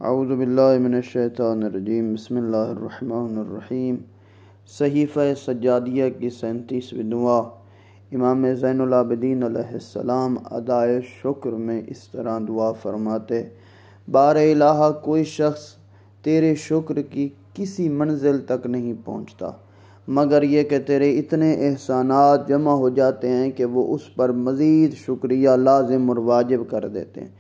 اعوذ باللہ من الشیطان الرجیم، بسم اللہ الرحمن الرحیم۔ صحیفہ سجادیہ کی 37ویں دعا۔ امام زین العابدین علیہ السلام ادائے شکر میں اس طرح دعا فرماتے: بار الہ، کوئی شخص تیرے شکر کی کسی منزل تک نہیں پہنچتا مگر یہ کہ تیرے اتنے احسانات جمع ہو جاتے ہیں کہ وہ اس پر مزید شکریہ لازم اور واجب کر دیتے ہیں۔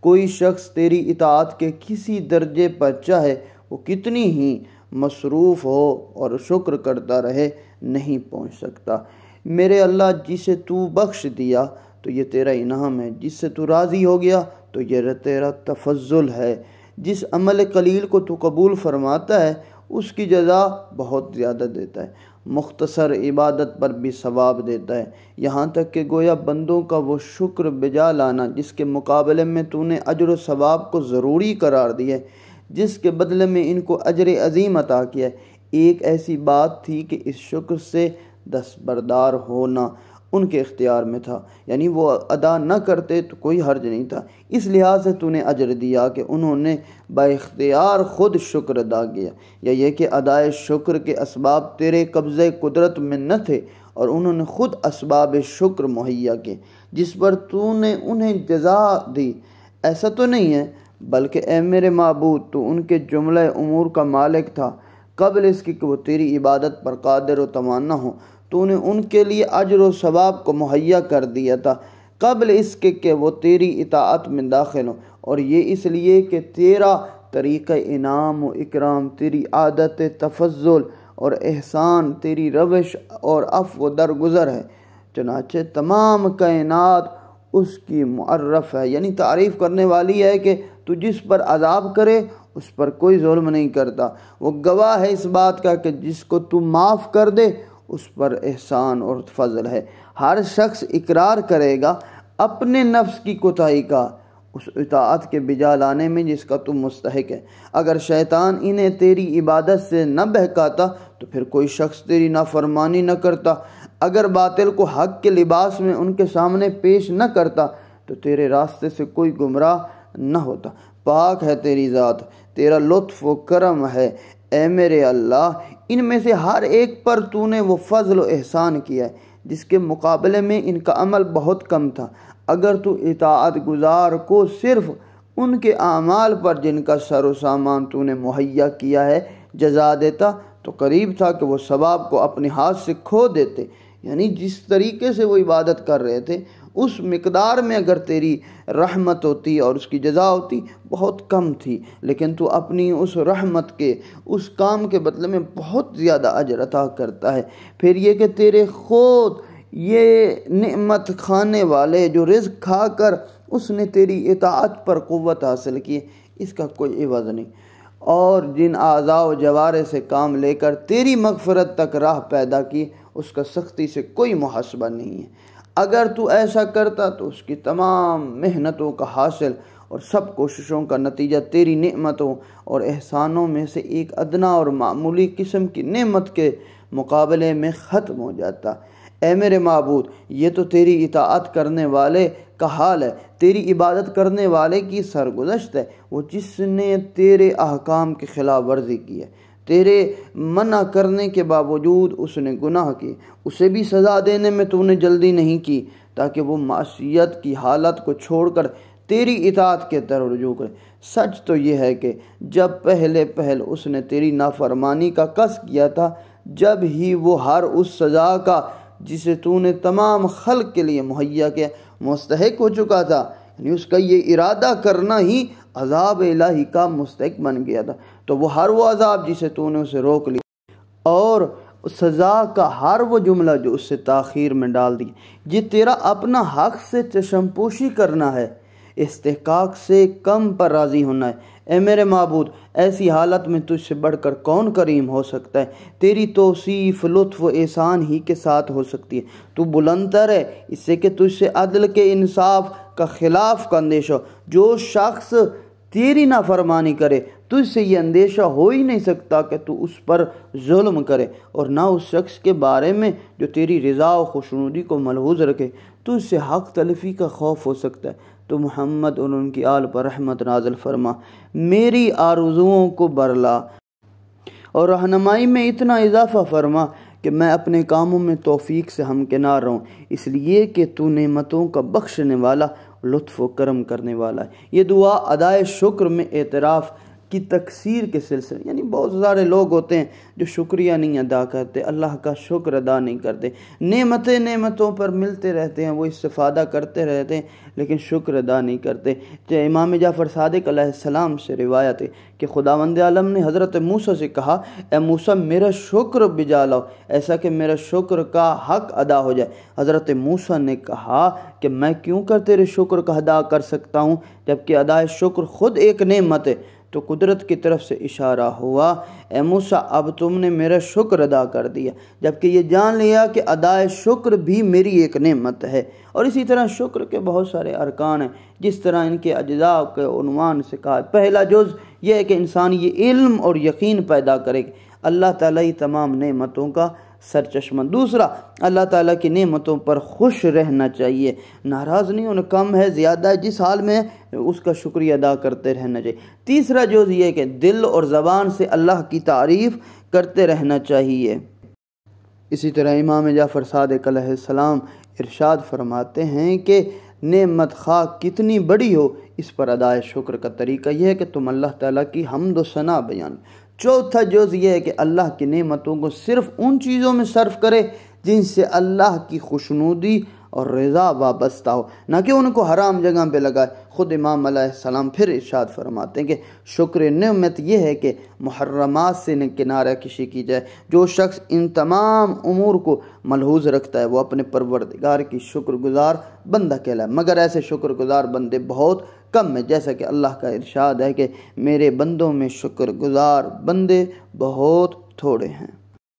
کوئی شخص تیری اطاعت کے کسی درجے پر چاہے وہ کتنی ہی مصروف ہو اور شکر کرتا رہے نہیں پہنچ سکتا۔ میرے اللہ، جسے تو بخش دیا تو یہ تیرا انعام ہے، جس سے تو راضی ہو گیا تو یہ تیرا تفضل ہے۔ جس عمل قلیل کو تو قبول فرماتا ہے اس کی جزا بہت زیادہ دیتا ہے، مختصر عبادت پر بھی ثواب دیتا ہے، یہاں تک کہ گویا بندوں کا وہ شکر بجا لانا جس کے مقابلے میں تو نے اجر و ثواب کو ضروری قرار دیا ہے، جس کے بدلے میں ان کو اجر عظیم عطا کیا ہے، ایک ایسی بات تھی کہ اس شکر سے دستبردار ہونا ان کے اختیار میں تھا، یعنی وہ ادا نہ کرتے تو کوئی حرج نہیں تھا، اس لحاظ سے تو نے اجر دیا کہ انہوں نے با اختیار خود شکر ادا کیا، یا یہ کہ ادائے شکر کے اسباب تیرے قبضہ قدرت میں نہ تھے اور انہوں نے خود اسباب شکر مہیا کیے جس پر تو نے انہیں جزا دی۔ ایسا تو نہیں ہے، بلکہ اے میرے معبود، تو ان کے جملہ امور کا مالک تھا قبل اس کی کہ وہ تیری عبادت پر قادر و توانا ہو۔ تو نے ان کے لیے اجر و ثواب کو مہیا کر دیا تھا قبل اس کے کہ وہ تیری اطاعت میں داخل ہوں، اور یہ اس لیے کہ تیرا طریقہ انعام و اکرام، تیری عادت تفضل اور احسان، تیری روش اور عفو و درگزر ہے، چنانچہ تمام کائنات اس کی معرف ہے، یعنی تعریف کرنے والی ہے کہ تو جس پر عذاب کرے اس پر کوئی ظلم نہیں کرتا، وہ گواہ ہے اس بات کا کہ جس کو تو معاف کر دے اس پر احسان اور فضل ہے۔ ہر شخص اقرار کرے گا اپنے نفس کی کوتاہی کا اس اطاعت کے بجا لانے میں جس کا تو مستحق ہے۔ اگر شیطان انہیں تیری عبادت سے نہ بہکاتا تو پھر کوئی شخص تیری نافرمانی نہ کرتا، اگر باطل کو حق کے لباس میں ان کے سامنے پیش نہ کرتا تو تیرے راستے سے کوئی گمراہ نہ ہوتا۔ پاک ہے تیری ذات، تیرا لطف و کرم ہے اے میرے اللہ، ان میں سے ہر ایک پر تو نے وہ فضل و احسان کیا ہے جس کے مقابلے میں ان کا عمل بہت کم تھا۔ اگر تو اطاعت گزار کو صرف ان کے اعمال پر جن کا سر و سامان تو نے مہیا کیا ہے جزا دیتا تو قریب تھا کہ وہ ثواب کو اپنے ہاتھ سے کھو دیتے، یعنی جس طریقے سے وہ عبادت کر رہے تھے اس مقدار میں اگر تیری رحمت ہوتی اور اس کی جزا ہوتی بہت کم تھی، لیکن تو اپنی اس رحمت کے اس کام کے بدلے میں بہت زیادہ اجر عطا کرتا ہے۔ پھر یہ کہ تیرے خود یہ نعمت کھانے والے جو رزق کھا کر اس نے تیری اطاعت پر قوت حاصل کی، اس کا کوئی عوض نہیں، اور جن اعضاء و جوارح سے کام لے کر تیری مغفرت تک راہ پیدا کی اس کا سختی سے کوئی محاسبہ نہیں ہے۔ اگر تو ایسا کرتا تو اس کی تمام محنتوں کا حاصل اور سب کوششوں کا نتیجہ تیری نعمتوں اور احسانوں میں سے ایک ادنا اور معمولی قسم کی نعمت کے مقابلے میں ختم ہو جاتا۔ اے میرے معبود، یہ تو تیری اطاعت کرنے والے کا حال ہے، تیری عبادت کرنے والے کی سرگزشت ہے، وہ جس نے تیرے احکام کی خلاف ورزی کی ہے، تیرے منع کرنے کے باوجود اس نے گناہ کی، اسے بھی سزا دینے میں تو نے جلدی نہیں کی تاکہ وہ معصیت کی حالت کو چھوڑ کر تیری اطاعت کے طرف رجوع کرے۔ سچ تو یہ ہے کہ جب پہل اس نے تیری نافرمانی کا قصد کیا تھا، جب ہی وہ ہر اس سزا کا جسے تو نے تمام خلق کے لیے مہیا کیا مستحق ہو چکا تھا، یعنی اس کا یہ ارادہ کرنا ہی عذاب الہی کا مستحق بن گیا تھا، تو وہ ہر وہ عذاب جسے تو نے اسے روک لیا اور سزا کا ہر وہ جملہ جو اس سے تاخیر میں ڈال دی، یہ تیرا اپنا حق سے چشم پوشی کرنا ہے، استحقاق سے کم پر راضی ہونا ہے۔ اے میرے معبود، ایسی حالت میں تجھ سے بڑھ کر کون کریم ہو سکتا ہے؟ تیری توصیف لطف و احسان ہی کے ساتھ ہو سکتی ہے، تو بلند تر ہے اس سے کہ تجھ سے عدل کے انصاف کا خلاف کا اندیشہ ہو۔ جو شخص تیری نافرمانی کرے تجھ سے یہ اندیشہ ہو ہی نہیں سکتا کہ تو اس پر ظلم کرے، اور نہ اس شخص کے بارے میں جو تیری رضا و خوشنودی کو ملحوظ رکھے تجھ سے حق تلفی کا خوف ہو سکتا ہے۔ تو محمد اور ان کی آل پر رحمت نازل فرما، میری آرزوؤں کو برلا اور رہنمائی میں اتنا اضافہ فرما کہ میں اپنے کاموں میں توفیق سے ہمکنار رہوں، اس لیے کہ تو نعمتوں کا بخشنے والا، لطف و کرم کرنے والا ہے۔ یہ دعا ادائے شکر میں اعتراف کی تکثیر کے سلسلے، یعنی بہت سارے لوگ ہوتے ہیں جو شکریہ نہیں ادا کرتے، اللہ کا شکر ادا نہیں کرتے، نعمتوں پر ملتے رہتے ہیں، وہ استفادہ کرتے رہتے ہیں لیکن شکر ادا نہیں کرتے۔ امام جعفر صادق علیہ السلام سے روایت ہے کہ خداوند عالم نے حضرت موسیٰ سے کہا، اے موسیٰ میرا شکر بجا لاؤ، ایسا کہ میرا شکر کا حق ادا ہو جائے۔ حضرت موسیٰ نے کہا کہ میں کیوں کر تیرے شکر کا ادا کر سکتا ہوں جبکہ ادائے شکر خود ایک نعمت ہے؟ تو قدرت کی طرف سے اشارہ ہوا، اے موسیٰ اب تم نے میرا شکر ادا کر دیا، جبکہ یہ جان لیا کہ ادائے شکر بھی میری ایک نعمت ہے۔ اور اسی طرح شکر کے بہت سارے ارکان ہیں، جس طرح ان کے اجزاء کے عنوان سے کہا۔ پہلا جز یہ ہے کہ انسان یہ علم اور یقین پیدا کرے کہ اللہ تعالیٰ ہی تمام نعمتوں کا سرچشمہ۔ دوسرا، اللہ تعالیٰ کی نعمتوں پر خوش رہنا چاہیے، ناراض نہیں ہونا، کم ہے زیادہ ہے جس حال میں اس کا شکریہ ادا کرتے رہنا چاہیے۔ تیسرا جز یہ ہے کہ دل اور زبان سے اللہ کی تعریف کرتے رہنا چاہیے۔ اسی طرح امام جعفر صادق علیہ السلام ارشاد فرماتے ہیں کہ نعمت خواہ کتنی بڑی ہو، اس پر ادائے شکر کا طریقہ یہ ہے کہ تم اللہ تعالیٰ کی حمد و ثنا بیان۔ چوتھا جز یہ ہے کہ اللہ کی نعمتوں کو صرف ان چیزوں میں صرف کرے جن سے اللہ کی خوشنودی اور رضا وابستہ ہو، نہ کہ ان کو حرام جگہ پہ لگائے۔ خود امام علیہ السلام پھر ارشاد فرماتے ہیں کہ شکر نعمت یہ ہے کہ محرمات سے کنارہ کشی کی جائے۔ جو شخص ان تمام امور کو ملحوظ رکھتا ہے وہ اپنے پروردگار کی شکر گزار بندہ کہلائے، مگر ایسے شکر گزار بندے بہت کم ہیں، جیسا کہ اللہ کا ارشاد ہے کہ میرے بندوں میں شکر گزار بندے بہت تھوڑے ہیں۔